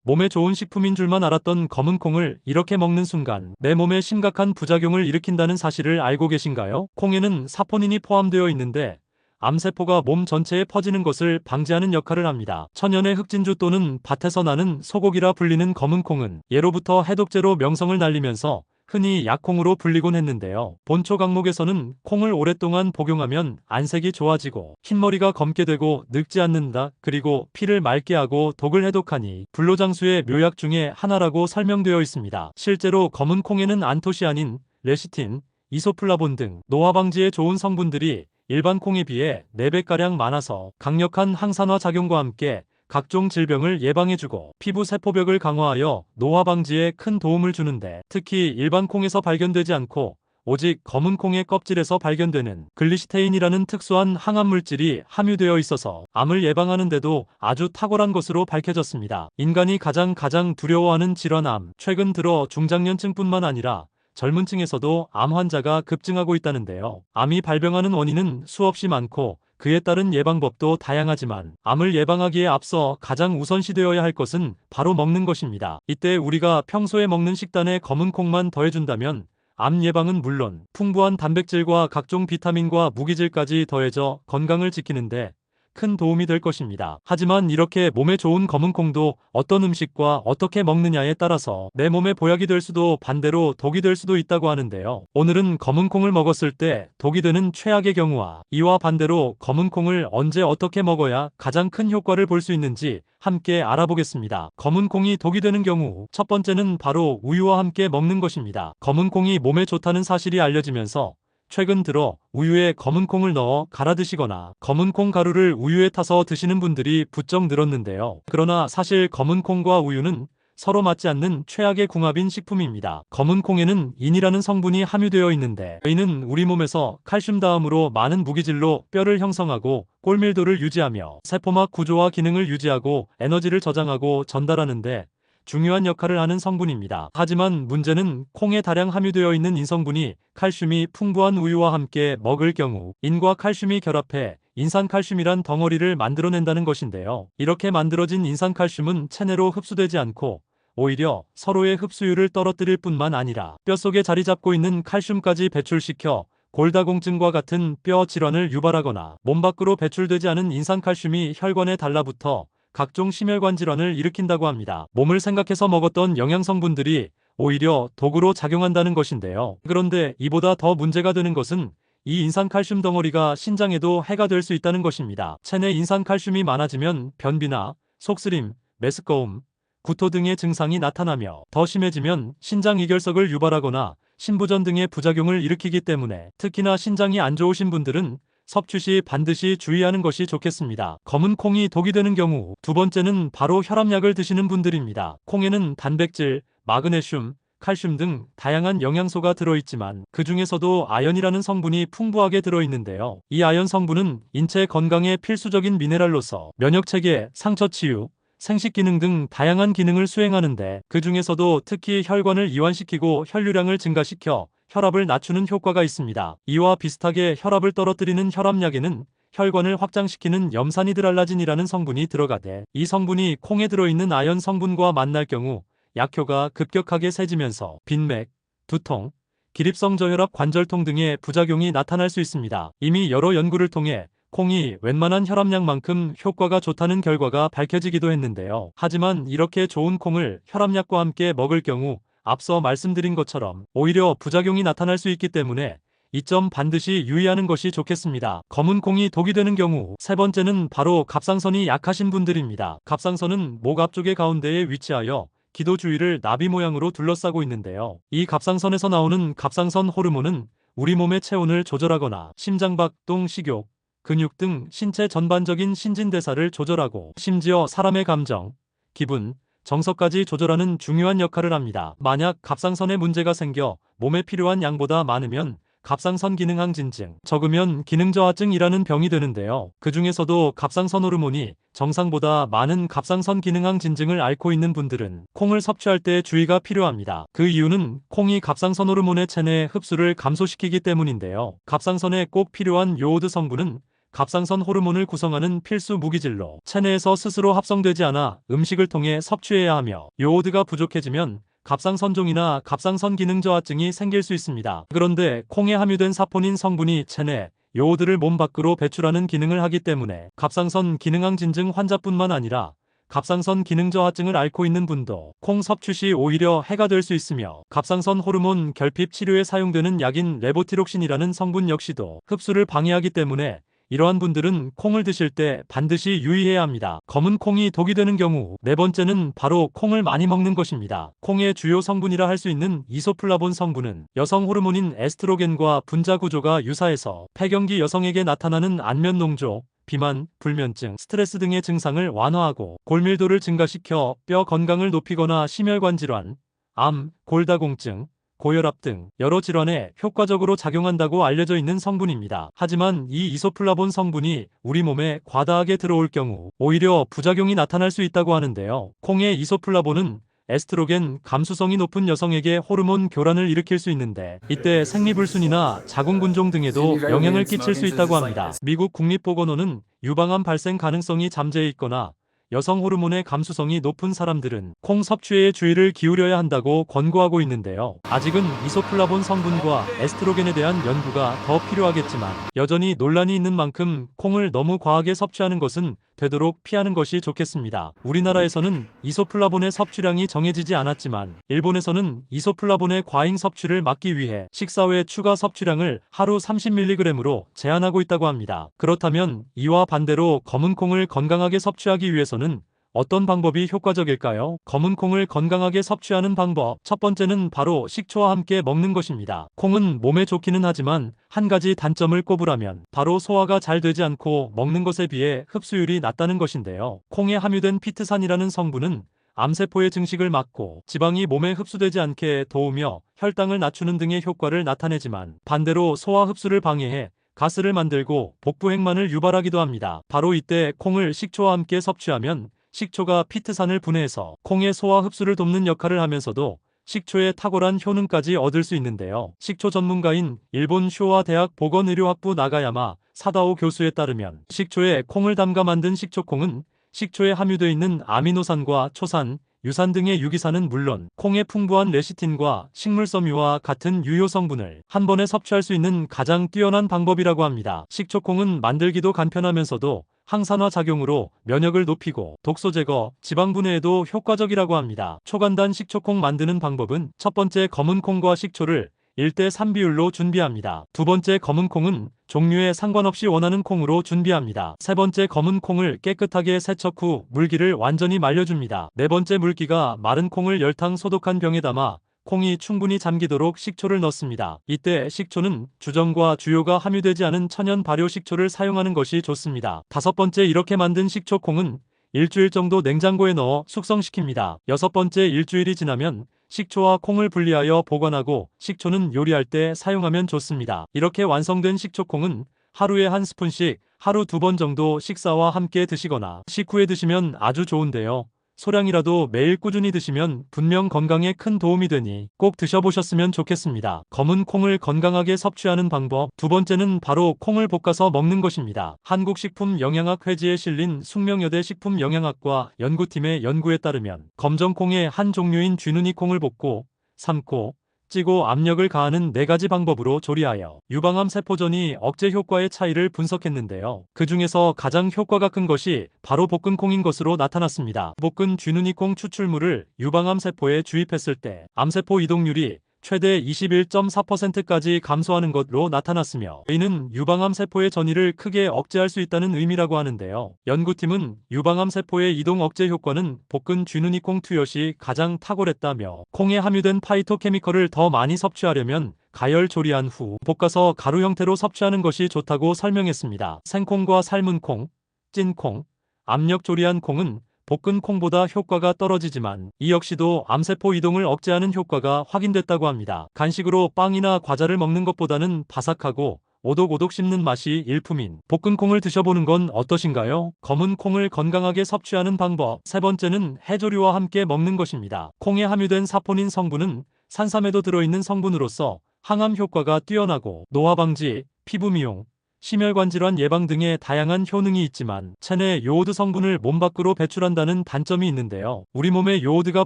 몸에 좋은 식품인 줄만 알았던 검은 콩을 이렇게 먹는 순간 내 몸에 심각한 부작용을 일으킨다는 사실을 알고 계신가요? 콩에는 사포닌이 포함되어 있는데 암세포가 몸 전체에 퍼지는 것을 방지하는 역할을 합니다. 천연의 흑진주 또는 밭에서 나는 소고기라 불리는 검은 콩은 예로부터 해독제로 명성을 날리면서 흔히 약콩으로 불리곤 했는데요. 본초 강목에서는 콩을 오랫동안 복용하면 안색이 좋아지고 흰머리가 검게 되고 늙지 않는다. 그리고 피를 맑게 하고 독을 해독하니 불로장수의 묘약 중에 하나라고 설명되어 있습니다. 실제로 검은 콩에는 안토시아닌, 레시틴, 이소플라본 등 노화 방지에 좋은 성분들이 일반 콩에 비해 4배가량 많아서 강력한 항산화 작용과 함께 각종 질병을 예방해주고 피부 세포벽을 강화하여 노화 방지에 큰 도움을 주는데, 특히 일반 콩에서 발견되지 않고 오직 검은 콩의 껍질에서 발견되는 글리시테인이라는 특수한 항암 물질이 함유되어 있어서 암을 예방하는 데도 아주 탁월한 것으로 밝혀졌습니다. 인간이 가장 두려워하는 질환암, 최근 들어 중장년층뿐만 아니라 젊은 층에서도 암 환자가 급증하고 있다는데요. 암이 발병하는 원인은 수없이 많고 그에 따른 예방법도 다양하지만 암을 예방하기에 앞서 가장 우선시되어야 할 것은 바로 먹는 것입니다. 이때 우리가 평소에 먹는 식단에 검은 콩만 더해준다면 암 예방은 물론 풍부한 단백질과 각종 비타민과 무기질까지 더해져 건강을 지키는데 큰 도움이 될 것입니다. 하지만 이렇게 몸에 좋은 검은 콩도 어떤 음식과 어떻게 먹느냐에 따라서 내 몸에 보약이 될 수도 반대로 독이 될 수도 있다고 하는데요. 오늘은 검은 콩을 먹었을 때 독이 되는 최악의 경우와 이와 반대로 검은 콩을 언제 어떻게 먹어야 가장 큰 효과를 볼 수 있는지 함께 알아보겠습니다. 검은 콩이 독이 되는 경우 첫 번째는 바로 우유와 함께 먹는 것입니다. 검은 콩이 몸에 좋다는 사실이 알려지면서 최근 들어 우유에 검은 콩을 넣어 갈아 드시거나 검은 콩 가루를 우유에 타서 드시는 분들이 부쩍 늘었는데요. 그러나 사실 검은 콩과 우유는 서로 맞지 않는 최악의 궁합인 식품입니다. 검은 콩에는 인이라는 성분이 함유되어 있는데, 이는 우리 몸에서 칼슘 다음으로 많은 무기질로 뼈를 형성하고 골밀도를 유지하며 세포막 구조와 기능을 유지하고 에너지를 저장하고 전달하는데 중요한 역할을 하는 성분입니다. 하지만 문제는 콩에 다량 함유되어 있는 인성분이 칼슘이 풍부한 우유와 함께 먹을 경우 인과 칼슘이 결합해 인산칼슘이란 덩어리를 만들어낸다는 것인데요. 이렇게 만들어진 인산칼슘은 체내로 흡수되지 않고 오히려 서로의 흡수율을 떨어뜨릴 뿐만 아니라 뼛속에 자리 잡고 있는 칼슘까지 배출시켜 골다공증과 같은 뼈 질환을 유발하거나 몸 밖으로 배출되지 않은 인산칼슘이 혈관에 달라붙어 각종 심혈관 질환을 일으킨다고 합니다. 몸을 생각해서 먹었던 영양성분들이 오히려 독으로 작용한다는 것인데요. 그런데 이보다 더 문제가 되는 것은 이 인산칼슘 덩어리가 신장에도 해가 될 수 있다는 것입니다. 체내 인산칼슘이 많아지면 변비나 속쓰림, 메스꺼움, 구토 등의 증상이 나타나며 더 심해지면 신장 이결석을 유발하거나 신부전 등의 부작용을 일으키기 때문에 특히나 신장이 안 좋으신 분들은 섭취 시 반드시 주의하는 것이 좋겠습니다. 검은 콩이 독이 되는 경우 두 번째는 바로 혈압약을 드시는 분들입니다. 콩에는 단백질, 마그네슘, 칼슘 등 다양한 영양소가 들어있지만 그 중에서도 아연이라는 성분이 풍부하게 들어있는데요. 이 아연 성분은 인체 건강에 필수적인 미네랄로서 면역체계, 상처치유, 생식기능 등 다양한 기능을 수행하는데 그 중에서도 특히 혈관을 이완시키고 혈류량을 증가시켜 혈압을 낮추는 효과가 있습니다. 이와 비슷하게 혈압을 떨어뜨리는 혈압약에는 혈관을 확장시키는 염산히드랄라진이라는 성분이 들어가되 이 성분이 콩에 들어있는 아연 성분과 만날 경우 약효가 급격하게 세지면서 빈맥, 두통, 기립성 저혈압 관절통 등의 부작용이 나타날 수 있습니다. 이미 여러 연구를 통해 콩이 웬만한 혈압약만큼 효과가 좋다는 결과가 밝혀지기도 했는데요. 하지만 이렇게 좋은 콩을 혈압약과 함께 먹을 경우 앞서 말씀드린 것처럼 오히려 부작용이 나타날 수 있기 때문에 이 점 반드시 유의하는 것이 좋겠습니다. 검은 콩이 독이 되는 경우 세 번째는 바로 갑상선이 약하신 분들입니다. 갑상선은 목 앞쪽의 가운데에 위치하여 기도 주위를 나비 모양으로 둘러싸고 있는데요. 이 갑상선에서 나오는 갑상선 호르몬은 우리 몸의 체온을 조절하거나 심장박동, 식욕, 근육 등 신체 전반적인 신진대사를 조절하고 심지어 사람의 감정, 기분, 정서까지 조절하는 중요한 역할을 합니다. 만약 갑상선에 문제가 생겨 몸에 필요한 양보다 많으면 갑상선 기능 항진증, 적으면 기능 저하증이라는 병이 되는데요. 그 중에서도 갑상선 호르몬이 정상보다 많은 갑상선 기능 항진증을 앓고 있는 분들은 콩을 섭취할 때 주의가 필요합니다. 그 이유는 콩이 갑상선 호르몬의 체내 흡수를 감소시키기 때문인데요. 갑상선에 꼭 필요한 요오드 성분은 갑상선 호르몬을 구성하는 필수 무기질로 체내에서 스스로 합성되지 않아 음식을 통해 섭취해야 하며, 요오드가 부족해지면 갑상선종이나 갑상선 기능 저하증이 생길 수 있습니다. 그런데 콩에 함유된 사포닌 성분이 체내 요오드를 몸 밖으로 배출하는 기능을 하기 때문에 갑상선 기능항 진증 환자뿐만 아니라 갑상선 기능 저하증을 앓고 있는 분도 콩 섭취 시 오히려 해가 될 수 있으며, 갑상선 호르몬 결핍 치료에 사용되는 약인 레보티록신이라는 성분 역시도 흡수를 방해하기 때문에 이러한 분들은 콩을 드실 때 반드시 유의해야 합니다. 검은 콩이 독이 되는 경우, 네 번째는 바로 콩을 많이 먹는 것입니다. 콩의 주요 성분이라 할 수 있는 이소플라본 성분은 여성 호르몬인 에스트로겐과 분자 구조가 유사해서 폐경기 여성에게 나타나는 안면 농조, 비만, 불면증, 스트레스 등의 증상을 완화하고 골밀도를 증가시켜 뼈 건강을 높이거나 심혈관 질환, 암, 골다공증, 고혈압 등 여러 질환에 효과적으로 작용한다고 알려져 있는 성분입니다. 하지만 이 이소플라본 성분이 우리 몸에 과다하게 들어올 경우 오히려 부작용이 나타날 수 있다고 하는데요. 콩의 이소플라본은 에스트로겐 감수성이 높은 여성에게 호르몬 교란을 일으킬 수 있는데, 이때 생리불순이나 자궁근종 등에도 영향을 끼칠 수 있다고 합니다. 미국 국립보건원은 유방암 발생 가능성이 잠재해 있거나 여성 호르몬의 감수성이 높은 사람들은 콩 섭취에 주의를 기울여야 한다고 권고하고 있는데요. 아직은 이소플라본 성분과 에스트로겐에 대한 연구가 더 필요하겠지만, 여전히 논란이 있는 만큼 콩을 너무 과하게 섭취하는 것은 되도록 피하는 것이 좋겠습니다. 우리나라에서는 이소플라본의 섭취량이 정해지지 않았지만, 일본에서는 이소플라본의 과잉 섭취를 막기 위해 식사 외 추가 섭취량을 하루 30mg으로 제한하고 있다고 합니다. 그렇다면 이와 반대로 검은 콩을 건강하게 섭취하기 위해서는 어떤 방법이 효과적일까요? 검은 콩을 건강하게 섭취하는 방법. 첫 번째는 바로 식초와 함께 먹는 것입니다. 콩은 몸에 좋기는 하지만 한 가지 단점을 꼽으라면 바로 소화가 잘 되지 않고 먹는 것에 비해 흡수율이 낮다는 것인데요. 콩에 함유된 피트산이라는 성분은 암세포의 증식을 막고 지방이 몸에 흡수되지 않게 도우며 혈당을 낮추는 등의 효과를 나타내지만, 반대로 소화 흡수를 방해해 가스를 만들고 복부행만을 유발하기도 합니다. 바로 이때 콩을 식초와 함께 섭취하면 식초가 피트산을 분해해서 콩의 소화 흡수를 돕는 역할을 하면서도 식초의 탁월한 효능까지 얻을 수 있는데요. 식초 전문가인 일본 쇼와 대학 보건의료학부 나가야마 사다오 교수에 따르면, 식초에 콩을 담가 만든 식초콩은 식초에 함유되어 있는 아미노산과 초산, 유산 등의 유기산은 물론 콩의 풍부한 레시틴과 식물섬유와 같은 유효 성분을 한 번에 섭취할 수 있는 가장 뛰어난 방법이라고 합니다. 식초콩은 만들기도 간편하면서도 항산화 작용으로 면역을 높이고 독소 제거, 지방 분해에도 효과적이라고 합니다. 초간단 식초콩 만드는 방법은, 첫 번째, 검은 콩과 식초를 1대3 비율로 준비합니다. 두 번째, 검은 콩은 종류에 상관없이 원하는 콩으로 준비합니다. 세 번째, 검은 콩을 깨끗하게 세척 후 물기를 완전히 말려줍니다. 네 번째, 물기가 마른 콩을 열탕 소독한 병에 담아 콩이 충분히 잠기도록 식초를 넣습니다. 이때 식초는 주정과 주요가 함유되지 않은 천연 발효 식초를 사용하는 것이 좋습니다. 다섯 번째, 이렇게 만든 식초콩은 일주일 정도 냉장고에 넣어 숙성시킵니다. 여섯 번째, 일주일이 지나면 식초와 콩을 분리하여 보관하고 식초는 요리할 때 사용하면 좋습니다. 이렇게 완성된 식초콩은 하루에 한 스푼씩 하루 2번 정도 식사와 함께 드시거나 식후에 드시면 아주 좋은데요. 소량이라도 매일 꾸준히 드시면 분명 건강에 큰 도움이 되니 꼭 드셔보셨으면 좋겠습니다. 검은 콩을 건강하게 섭취하는 방법. 두 번째는 바로 콩을 볶아서 먹는 것입니다. 한국식품영양학 회지에 실린 숙명여대 식품영양학과 연구팀의 연구에 따르면, 검정콩의 한 종류인 쥐눈이 콩을 볶고, 삶고, 찌고 압력을 가하는 4가지 방법으로 조리하여 유방암 세포전이 억제 효과의 차이를 분석했는데요. 그 중에서 가장 효과가 큰 것이 바로 볶은 콩인 것으로 나타났습니다. 볶은 쥐눈이콩 추출물을 유방암 세포에 주입했을 때 암세포 이동률이 최대 21.4%까지 감소하는 것으로 나타났으며, 이는 유방암 세포의 전이를 크게 억제할 수 있다는 의미라고 하는데요. 연구팀은 유방암 세포의 이동 억제 효과는 볶은 쥐눈이콩 투엿이 가장 탁월했다며, 콩에 함유된 파이토케미컬을 더 많이 섭취하려면 가열 조리한 후 볶아서 가루 형태로 섭취하는 것이 좋다고 설명했습니다. 생콩과 삶은 콩, 찐 콩, 압력 조리한 콩은 볶은 콩보다 효과가 떨어지지만 이 역시도 암세포 이동을 억제하는 효과가 확인됐다고 합니다. 간식으로 빵이나 과자를 먹는 것보다는 바삭하고 오독오독 씹는 맛이 일품인 볶은 콩을 드셔보는 건 어떠신가요? 검은 콩을 건강하게 섭취하는 방법. 세 번째는 해조류와 함께 먹는 것입니다. 콩에 함유된 사포닌 성분은 산삼에도 들어있는 성분으로서 항암 효과가 뛰어나고 노화 방지, 피부 미용, 심혈관 질환 예방 등의 다양한 효능이 있지만 체내 요오드 성분을 몸 밖으로 배출한다는 단점이 있는데요. 우리 몸에 요오드가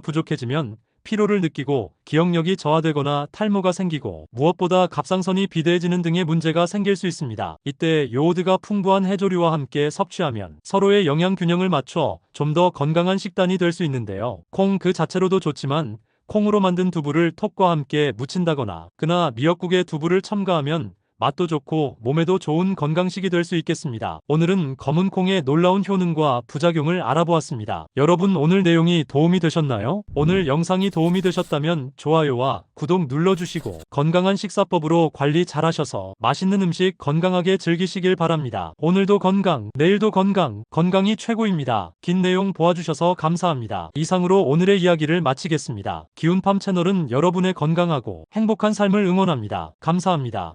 부족해지면 피로를 느끼고 기억력이 저하되거나 탈모가 생기고 무엇보다 갑상선이 비대해지는 등의 문제가 생길 수 있습니다. 이때 요오드가 풍부한 해조류와 함께 섭취하면 서로의 영양 균형을 맞춰 좀 더 건강한 식단이 될 수 있는데요. 콩 그 자체로도 좋지만 콩으로 만든 두부를 톡과 함께 무친다거나 그나 미역국에 두부를 첨가하면 맛도 좋고 몸에도 좋은 건강식이 될 수 있겠습니다. 오늘은 검은 콩의 놀라운 효능과 부작용을 알아보았습니다. 여러분 오늘 내용이 도움이 되셨나요? 오늘 영상이 도움이 되셨다면 좋아요와 구독 눌러주시고 건강한 식사법으로 관리 잘하셔서 맛있는 음식 건강하게 즐기시길 바랍니다. 오늘도 건강, 내일도 건강, 건강이 최고입니다. 긴 내용 보아주셔서 감사합니다. 이상으로 오늘의 이야기를 마치겠습니다. 기운팜 채널은 여러분의 건강하고 행복한 삶을 응원합니다. 감사합니다.